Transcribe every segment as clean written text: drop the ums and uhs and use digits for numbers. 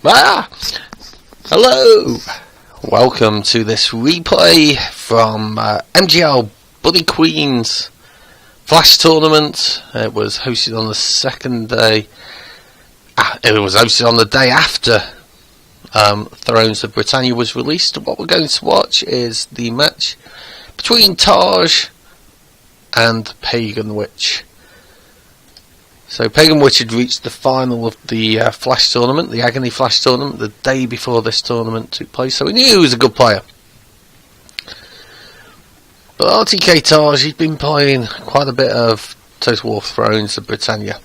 Hello! Welcome to this replay from MGL BunnyQueen's Flash Tournament. It was hosted on the second day. It was hosted on the day after Thrones of Britannia was released. What we're going to watch is the match between Taj and Pagan Witch. So Pagan Witch had reached the final of the Flash Tournament, the Agony Flash Tournament, the day before this tournament took place, so we knew he was a good player. But RTK Taj, he'd been playing quite a bit of Total War Thrones of Britannia.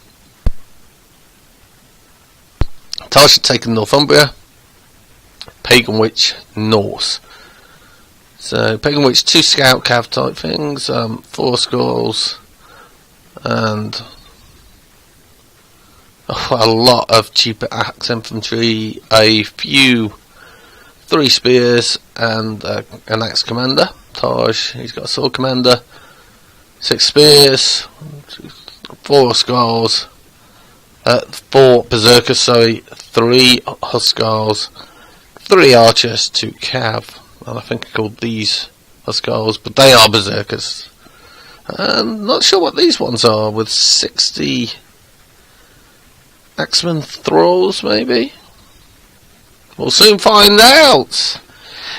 Taj had taken Northymbre, Pagan Witch, Norse. So Pagan Witch, 2 scout cav type things, 4 scrolls, and a lot of cheaper axe infantry, a few 3 spears, and an axe commander. Taj, he's got a sword commander, 6 spears, 4 scrolls, 4 berserkers, 3 huskars, 3 archers, 2 cav, and I think I called these huskars, but they are berserkers. And not sure what these ones are, with 60 Axeman thralls, maybe? We'll soon find out!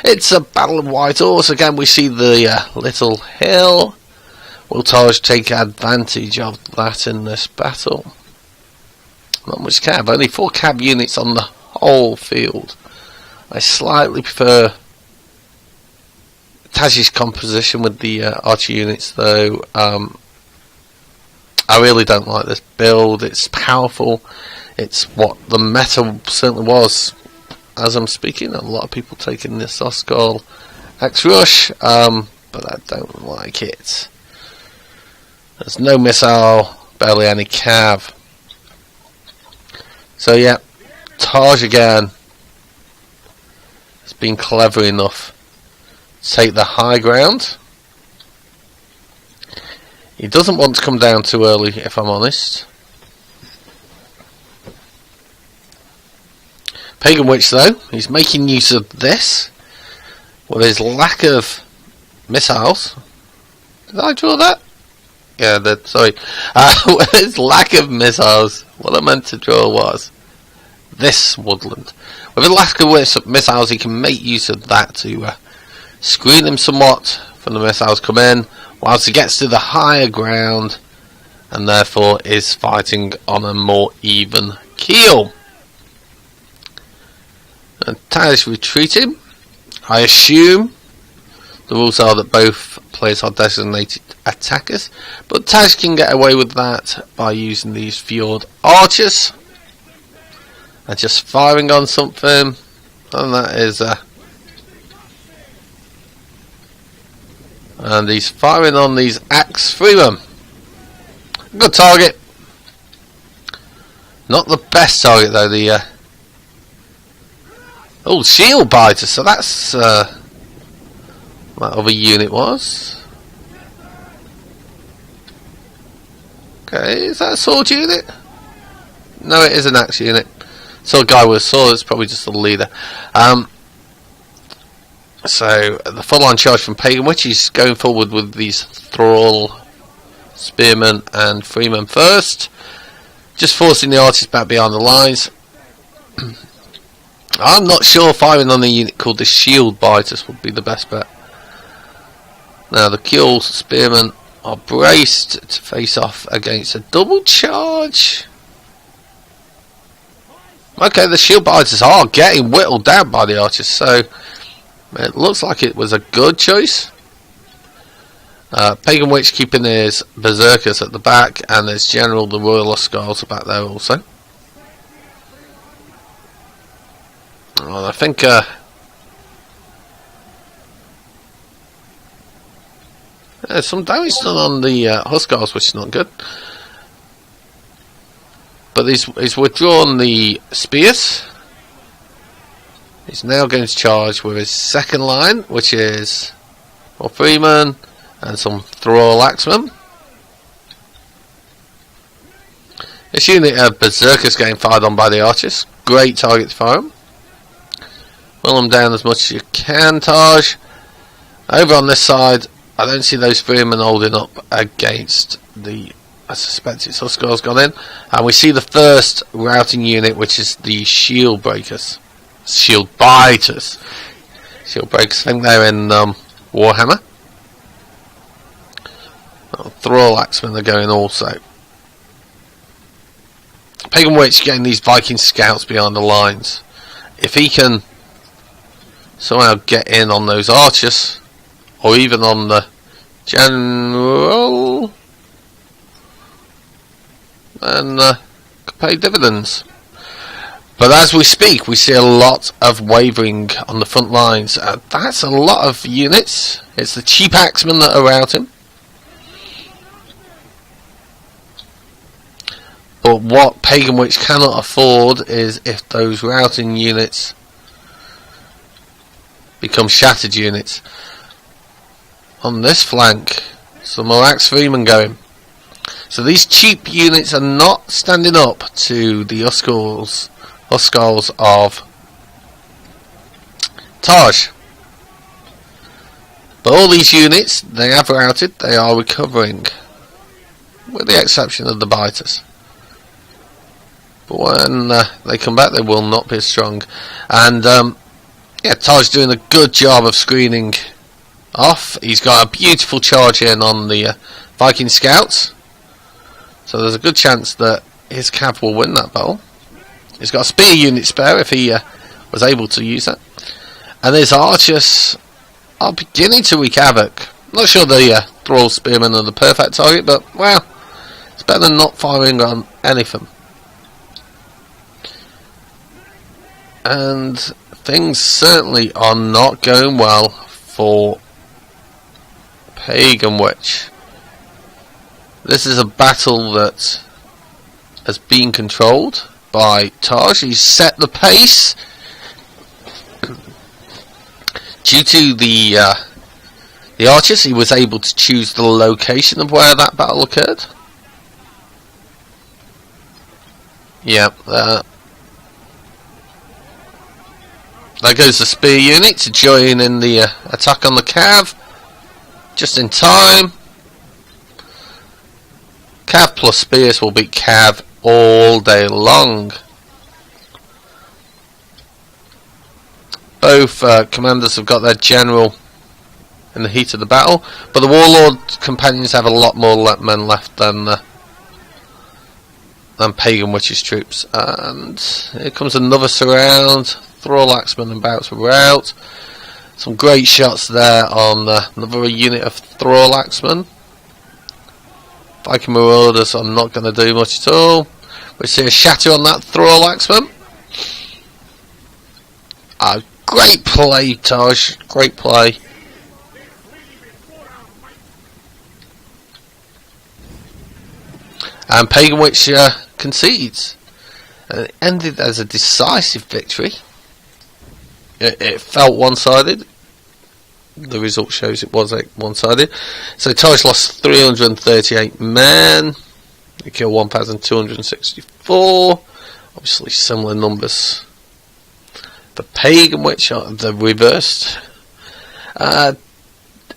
It's a battle of White Horse. Again, we see the little hill. Will Taj take advantage of that in this battle? Not much cav, only 4 cav units on the whole field. I slightly prefer Taj's composition with the archer units, though. I really don't like this build. It's powerful. It's what the meta certainly was as I'm speaking. A lot of people taking this Oscar Axe Rush, but I don't like it. There's no missile, barely any cav. So yeah, Taj again has been clever enough to take the high ground. He doesn't want to come down too early, if I'm honest. Pagan Witch, though, he's making use of this. With his lack of missiles. Did I draw that? Yeah, sorry. With his lack of missiles, what I meant to draw was this woodland. With his lack of missiles, he can make use of that to screen him somewhat from the missiles come in, whilst he gets to the higher ground and therefore is fighting on a more even keel. And Taj retreating. I assume the rules are that both players are designated attackers, but Taj can get away with that by using these fjord archers and just firing on something, and that is and he's firing on these axe freemen. Good target. Not the best target though. The shield biter. So that's what other unit was. Okay, is that a sword unit? No, it is an axe unit. Sword guy with a sword. It's probably just the leader. So the full-on charge from Pagan Witch, he's going forward with these thrall, spearmen and freemen first, just forcing the archers back behind the lines. I'm not sure firing on a unit called the shield biters would be the best bet. Now the Kjol spearmen are braced to face off against a double charge. Okay, the shield biters are getting whittled down by the archers, so it looks like it was a good choice. Pagan Witch keeping his berserkers at the back, and his general, the Royal Huskars, are back there also. Well, I think there's some damage done on the Huskars, which is not good. But he's withdrawn the spears. He's now going to charge with his second line, which is 4 freemen and some thrall axemen. This unit of berserkers getting fired on by the archers. Great target to fire them. Pull them down as much as you can, Taj. Over on this side, I don't see those spearmen holding up against the... I suspect it's Huskars gone in. And we see the first routing unit, which is the shield breakers. Shield biters. Shield breakers, I think they're in Warhammer. Thrall Axemen are going also. Pagan Witch getting these Viking scouts behind the lines. If he can somehow get in on those archers, or even on the general, then could pay dividends. But as we speak, we see a lot of wavering on the front lines. That's a lot of units. It's the cheap axemen that are routing. But what Pagan Witch cannot afford is if those routing units become shattered units. On this flank, some more axe freemen going. So these cheap units are not standing up to the Huskars of Taj. But all these units, they have routed, they are recovering. With the exception of the biters. But when they come back, they will not be as strong. And yeah, Taj doing a good job of screening off. He's got a beautiful charge in on the Viking scouts. So there's a good chance that his cav will win that battle. He's got a spear unit spare if he was able to use that. And his archers are beginning to wreak havoc. Not sure the Thrall spearmen are the perfect target, but well, it's better than not firing on anything. And things certainly are not going well for Pagan Witch. This is a battle that has been controlled by Taj. He's set the pace due to the archers. He was able to choose the location of where that battle occurred. Yep. There goes the spear unit to join in the attack on the cav. Just in time. Cav plus spears will beat cav all day long. Both commanders have got their general in the heat of the battle, but the warlord companions have a lot more men left than Pagan Witch's troops. And here comes another surround. Thrall Axemen and bouts were out. Some great shots there on another unit of Thrall Axemen. Viking Marauders are not going to do much at all. We see a shatter on that Thrall Axeman. Great play, Taj. Great play. And Pagan Witch concedes. It ended as a decisive victory. It felt one-sided. The result shows it was one-sided. So Taj lost 338 men. He killed 1,264. Obviously similar numbers. The Pagan Witch are the reversed.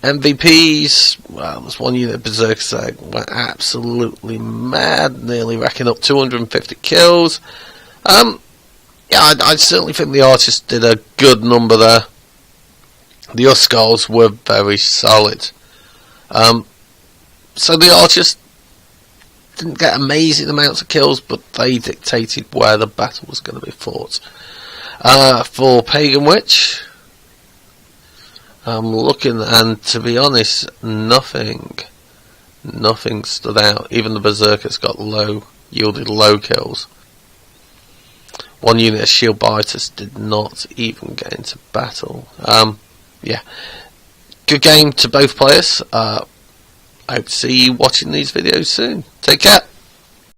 MVPs, well, there's one unit of Berserkers that went absolutely mad, nearly racking up 250 kills. Yeah, I certainly think the archers did a good number there. The Huskars were very solid. So the archers didn't get amazing amounts of kills, but they dictated where the battle was going to be fought. For Pagan Witch, I'm looking, and to be honest, nothing stood out. Even the Berserkers yielded low kills. One unit of shield biters did not even get into battle. Yeah, good game to both players. I hope to see you watching these videos soon. Take care.